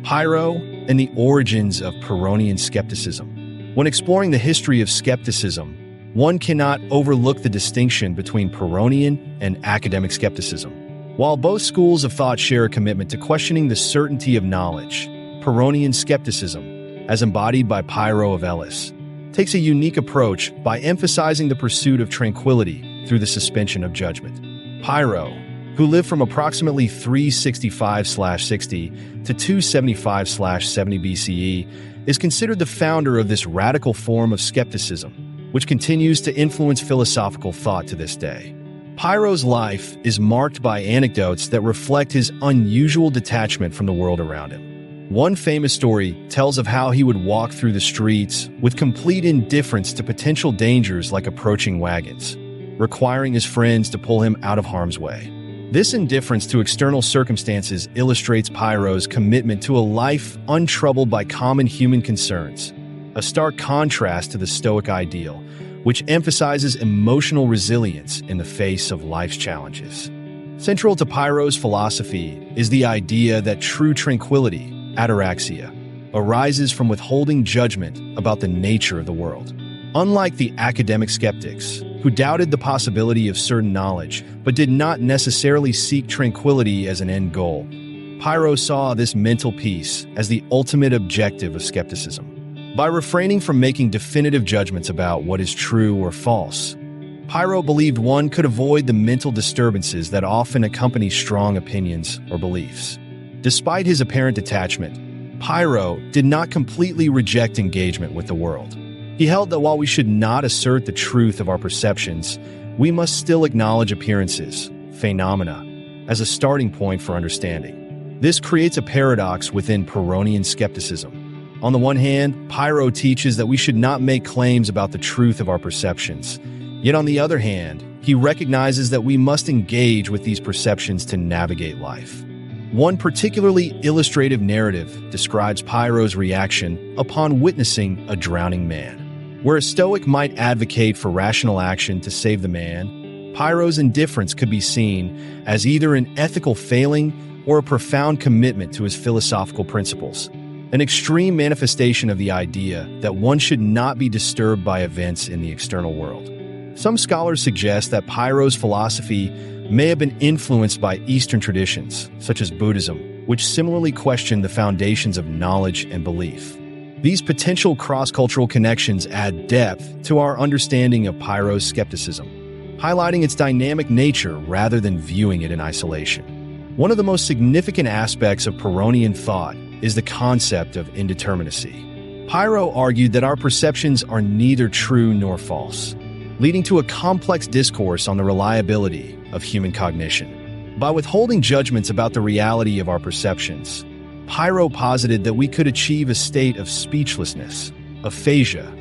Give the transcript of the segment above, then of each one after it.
Pyrrho and the origins of Pyrrhonian skepticism. When exploring the history of skepticism, one cannot overlook the distinction between Pyrrhonian and academic skepticism. While both schools of thought share a commitment to questioning the certainty of knowledge, Pyrrhonian skepticism, as embodied by Pyrrho of Elis, takes a unique approach by emphasizing the pursuit of tranquility through the suspension of judgment. Pyrrho, who lived from approximately 365/60 to 275/70 BCE, is considered the founder of this radical form of skepticism, which continues to influence philosophical thought to this day. Pyrrho's life is marked by anecdotes that reflect his unusual detachment from the world around him. One famous story tells of how he would walk through the streets with complete indifference to potential dangers like approaching wagons, requiring his friends to pull him out of harm's way. This indifference to external circumstances illustrates Pyrrho's commitment to a life untroubled by common human concerns, a stark contrast to the Stoic ideal, which emphasizes emotional resilience in the face of life's challenges. Central to Pyrrho's philosophy is the idea that true tranquility, ataraxia, arises from withholding judgment about the nature of the world. Unlike the academic skeptics, who doubted the possibility of certain knowledge but did not necessarily seek tranquility as an end goal, Pyrrho saw this mental peace as the ultimate objective of skepticism. By refraining from making definitive judgments about what is true or false, Pyrrho believed one could avoid the mental disturbances that often accompany strong opinions or beliefs. Despite his apparent detachment, Pyrrho did not completely reject engagement with the world. He held that while we should not assert the truth of our perceptions, we must still acknowledge appearances, phenomena, as a starting point for understanding. This creates a paradox within Pyrrhonian skepticism. On the one hand, Pyrrho teaches that we should not make claims about the truth of our perceptions. Yet on the other hand, he recognizes that we must engage with these perceptions to navigate life. One particularly illustrative narrative describes Pyrrho's reaction upon witnessing a drowning man. Where a Stoic might advocate for rational action to save the man, Pyrrho's indifference could be seen as either an ethical failing or a profound commitment to his philosophical principles, an extreme manifestation of the idea that one should not be disturbed by events in the external world. Some scholars suggest that Pyrrho's philosophy may have been influenced by Eastern traditions, such as Buddhism, which similarly question the foundations of knowledge and belief. These potential cross-cultural connections add depth to our understanding of Pyrrho's skepticism, highlighting its dynamic nature rather than viewing it in isolation. One of the most significant aspects of Pyrrhonian thought is the concept of indeterminacy. Pyrrho argued that our perceptions are neither true nor false, leading to a complex discourse on the reliability of human cognition. By withholding judgments about the reality of our perceptions, Pyrrho posited that we could achieve a state of speechlessness, aphasia,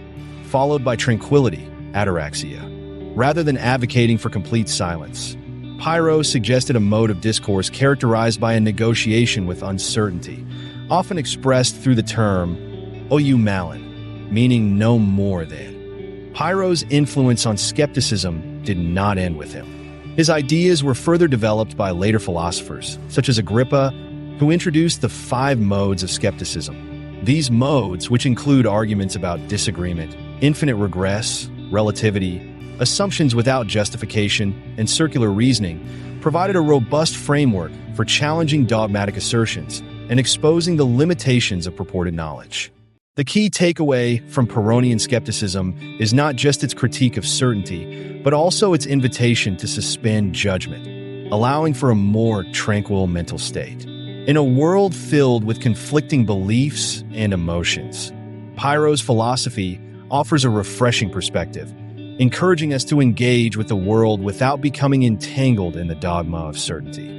followed by tranquility, ataraxia, rather than advocating for complete silence. Pyrrho suggested a mode of discourse characterized by a negotiation with uncertainty, often expressed through the term "oumalin," meaning no more than. Pyrrho's influence on skepticism did not end with him. His ideas were further developed by later philosophers, such as Agrippa, who introduced the 5 modes of skepticism. These modes, which include arguments about disagreement, infinite regress, relativity, assumptions without justification, and circular reasoning, provided a robust framework for challenging dogmatic assertions and exposing the limitations of purported knowledge. The key takeaway from Pyrrhonian skepticism is not just its critique of certainty, but also its invitation to suspend judgment, allowing for a more tranquil mental state. In a world filled with conflicting beliefs and emotions, Pyrrho's philosophy offers a refreshing perspective, encouraging us to engage with the world without becoming entangled in the dogma of certainty.